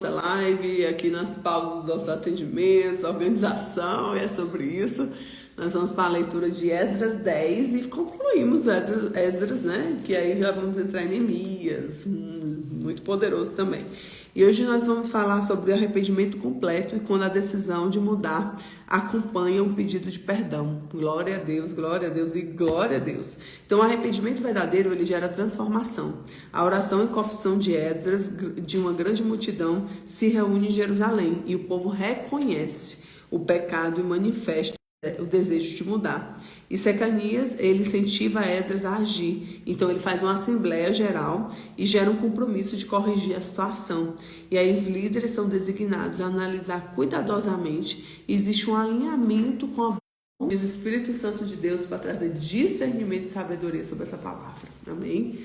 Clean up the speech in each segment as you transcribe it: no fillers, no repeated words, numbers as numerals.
live, aqui nas pausas dos nossos atendimentos, organização, e é sobre isso. Nós vamos para a leitura de Esdras 10 e concluímos Esdras, né? Que aí já vamos entrar em Neemias, muito poderoso também. E hoje nós vamos falar sobre o arrependimento completo e quando a decisão de mudar acompanha um pedido de perdão. Glória a Deus e glória a Deus. Então, o arrependimento verdadeiro, ele gera transformação. A oração e confissão de Esdras, de uma grande multidão, se reúne em Jerusalém e o povo reconhece o pecado e manifesta o desejo de mudar. E Secanias, ele incentiva Esdras a agir. Então ele faz uma assembleia geral e gera um compromisso de corrigir a situação. E aí os líderes são designados a analisar cuidadosamente. Existe um alinhamento com a vontade do Espírito Santo de Deus para trazer discernimento e sabedoria sobre essa palavra. Amém?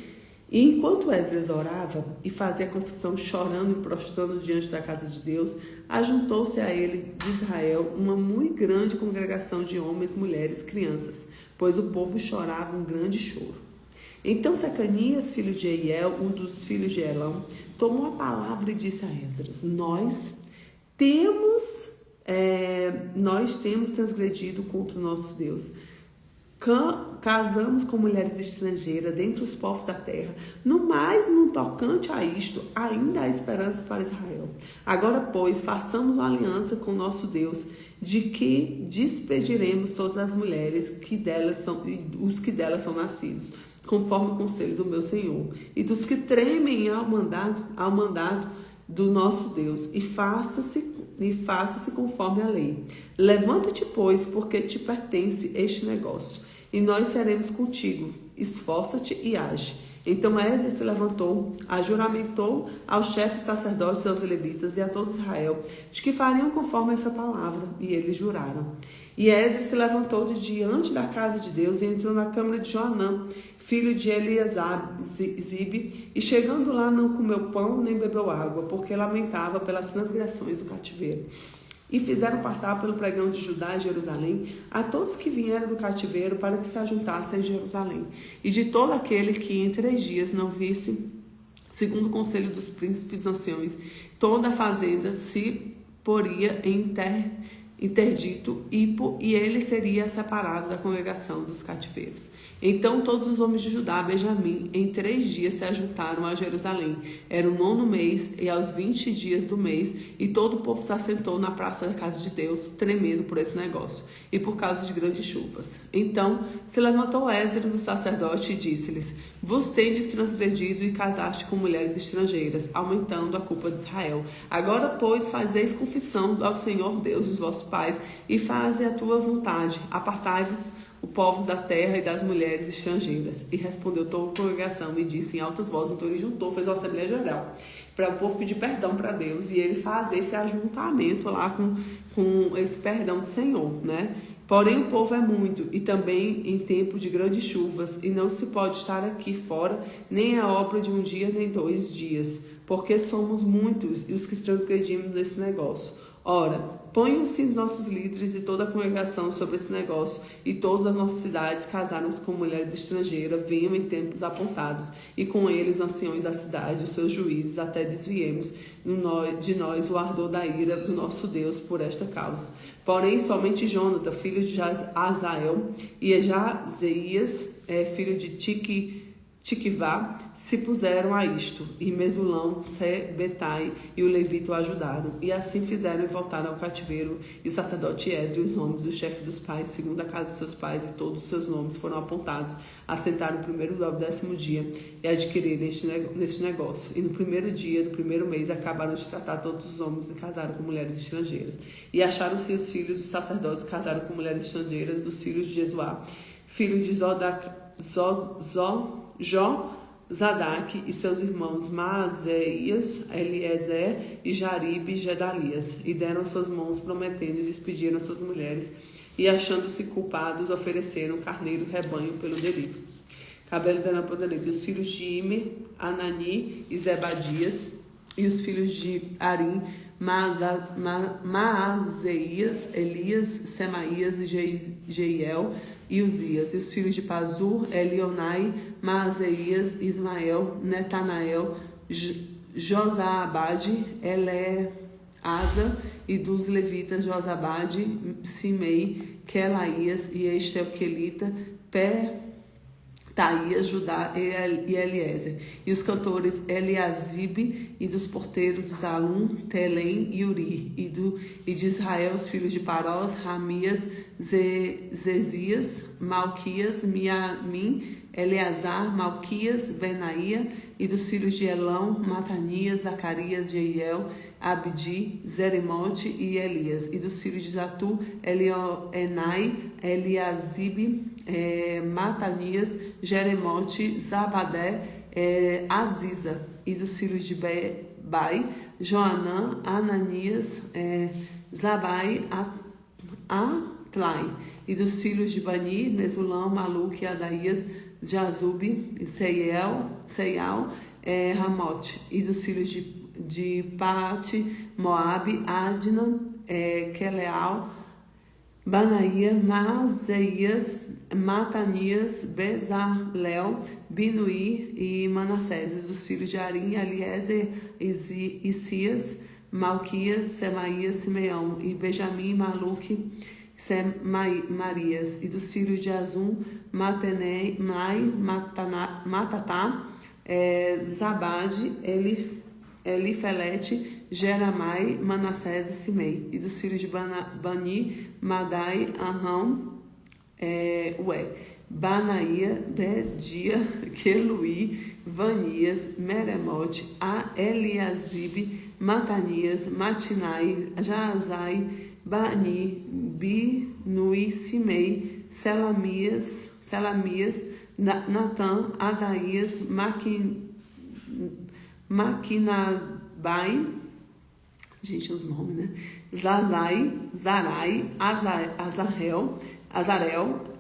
E enquanto Esdras orava e fazia a confissão chorando e prostrando diante da casa de Deus, ajuntou-se a ele de Israel uma muito grande congregação de homens, mulheres, crianças, pois o povo chorava um grande choro. Então Secanias, filho de Eiel, um dos filhos de Elão, tomou a palavra e disse a Esdras: Nós temos transgredido contra o nosso Deus. Casamos com mulheres estrangeiras dentre os povos da terra. No mais, no tocante a isto, ainda há esperança para Israel. Agora, pois, façamos uma aliança com o nosso Deus, de que despediremos todas as mulheres que delas são, os que delas são nascidos, conforme o conselho do meu Senhor, e dos que tremem ao mandato do nosso Deus, e faça-se conforme a lei. Levanta-te, pois, porque te pertence este negócio, e nós seremos contigo. Esforça-te e age. Então Esdras se levantou, juramentou aos chefes sacerdotes e aos levitas e a todo Israel, de que fariam conforme essa palavra, e eles juraram. E Esdras se levantou de diante da casa de Deus e entrou na câmara de Joanã, filho de Eliasibe, e chegando lá não comeu pão nem bebeu água, porque lamentava pelas transgressões do cativeiro. E fizeram passar pelo pregão de Judá e Jerusalém a todos que vieram do cativeiro para que se ajuntassem em Jerusalém. E de todo aquele que em 3 dias não visse, segundo o conselho dos príncipes anciões, toda a fazenda se poria em interdito e ele seria separado da congregação dos cativeiros. Então todos os homens de Judá, Benjamim, em 3 dias se ajuntaram a Jerusalém. Era o 9º mês e aos 20 dias do mês, e todo o povo se assentou na praça da casa de Deus, tremendo por esse negócio, e por causa de grandes chuvas. Então se levantou Esdras, o sacerdote, e disse-lhes: Vos tendes transgredido e casaste com mulheres estrangeiras, aumentando a culpa de Israel. Agora, pois, fazeis confissão ao Senhor Deus dos vossos pais, e faze a tua vontade. Apartai-vos o povo da terra e das mulheres estrangeiras. E respondeu toda a congregação e disse em altas vozes. Então ele juntou, fez uma assembleia geral para o povo pedir perdão para Deus e ele fazer esse ajuntamento lá com esse perdão do Senhor, né? Porém o povo é muito e também em tempo de grandes chuvas, e não se pode estar aqui fora nem a obra de um dia nem 2 dias, porque somos muitos e os que transgredimos nesse negócio. Ora, ponham-se os nossos líderes e toda a congregação sobre esse negócio, e todas as nossas cidades casaram-se com mulheres estrangeiras, venham em tempos apontados, e com eles os anciões da cidade, os seus juízes, até desviemos de nós o ardor da ira do nosso Deus por esta causa. Porém, somente Jonathan, filho de Azael, e Jazeias, filho de Tiquivá, se puseram a isto, e Mesulão, Betai e o levita o ajudaram, e assim fizeram e voltaram ao cativeiro, e o sacerdote Esdras, os nomes do chefe dos pais, segundo a casa de seus pais, e todos os seus nomes foram apontados, assentaram o 1º ao 10º dia, e adquiriram neste negócio, e no 1º dia do 1º mês acabaram de tratar todos os homens e casaram com mulheres estrangeiras, e acharam-se os filhos dos sacerdotes casaram com mulheres estrangeiras, dos filhos de Jesuá, filho de Zadaque e seus irmãos Maazéias, Eliezer e Jaribe e Gedalias, e deram suas mãos prometendo e despediram suas mulheres, e achando-se culpados ofereceram carneiro rebanho pelo delito. Cabelo deram por delito. E os filhos de Imer, Anani e Zebadias, e os filhos de Arim, Maazéias, Elias, Semaías e Jeiel e Uzias, e os filhos de Pazur, Elionai, Maazéias, Ismael, Netanael, Josabade, Eleasa, e dos levitas Josabade, Simei, Quelaías e Estelquelita, Taías, Judá e Eliezer. E os cantores Eliasibe, e dos porteiros dos Alum, Telém e Uri. E de Israel, os filhos de Parós, Ramias, Zezias, Malquias, Miamim, Eleazar, Malquias, Benaía. E dos filhos de Elão, Matanias, Zacarias, Jeiel, Abdi, Zeremote e Elias. E dos filhos de Zatu, Elioenai, Eliasibe, Matanias, Jeremote, Zabadé, Aziza. E dos filhos de Bai, Joanã, Ananias, Zabai, Atlai. E dos filhos de Bani, Mesulam, Maluque, Adaías, Jazube, Seial, Ramote. E dos filhos de Pati, Moabe, Adna, Queleal, Banaía, Mazeias, Matanias, Bezalel, Binuí e Manassés. E dos filhos de Arim, Eliezer, Isias, Malquias, Semaías, Simeão. E Benjamim, Maluque, Marias. E dos filhos de Azum, Matenei, Matatá, Zabade, Elifelete, Jeramai, Manassés e Simei. E dos filhos de Bani, Madai, Arão, Banaía, Bedia, Queluí, Vanias, Meremote, Eliasibe, Matanias, Matinai, Jazai, Bani, Binui, Simei, Selamias, Natan, Adaías, Maquinabai, gente, os nomes, né? Zazai, Zarai, Azarel,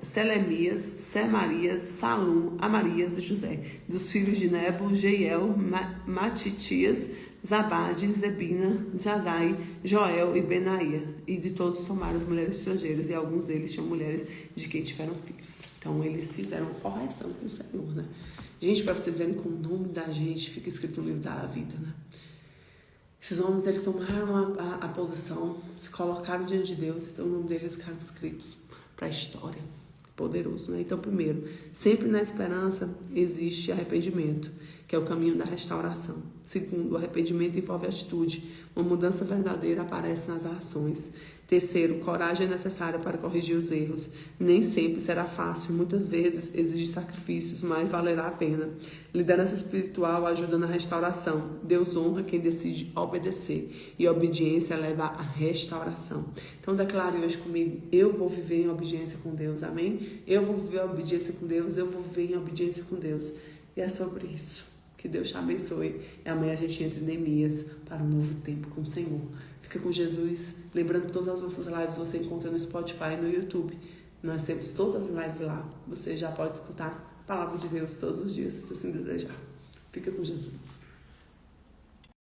Selemias, Semarias, Salum, Amarias e José. Dos filhos de Nebo, Jeiel, Matitias, Zabade, Zebina, Jadai, Joel e Benaía. E de todos tomaram as mulheres estrangeiras, e alguns deles tinham mulheres de quem tiveram filhos. Então eles fizeram correção com o Senhor, né? Gente, para vocês verem como o nome da gente fica escrito no livro da vida, né? Esses homens, eles tomaram a posição, se colocaram diante de Deus, então o nome deles ficaram escritos para a história. Poderoso, né? Então, primeiro, sempre na esperança existe arrependimento, que é o caminho da restauração. Segundo, o arrependimento envolve atitude. Uma mudança verdadeira aparece nas ações. Terceiro, coragem é necessária para corrigir os erros. Nem sempre será fácil, muitas vezes exige sacrifícios, mas valerá a pena. Liderança espiritual ajuda na restauração. Deus honra quem decide obedecer, e a obediência leva à restauração. Então declare hoje comigo: eu vou viver em obediência com Deus, amém? Eu vou viver em obediência com Deus, eu vou viver em obediência com Deus. E é sobre isso. Que Deus te abençoe. E amanhã a gente entra em Neemias para um novo tempo com o Senhor. Fica com Jesus. Lembrando que todas as nossas lives você encontra no Spotify e no YouTube. Nós temos todas as lives lá. Você já pode escutar a palavra de Deus todos os dias, se assim desejar. Fica com Jesus.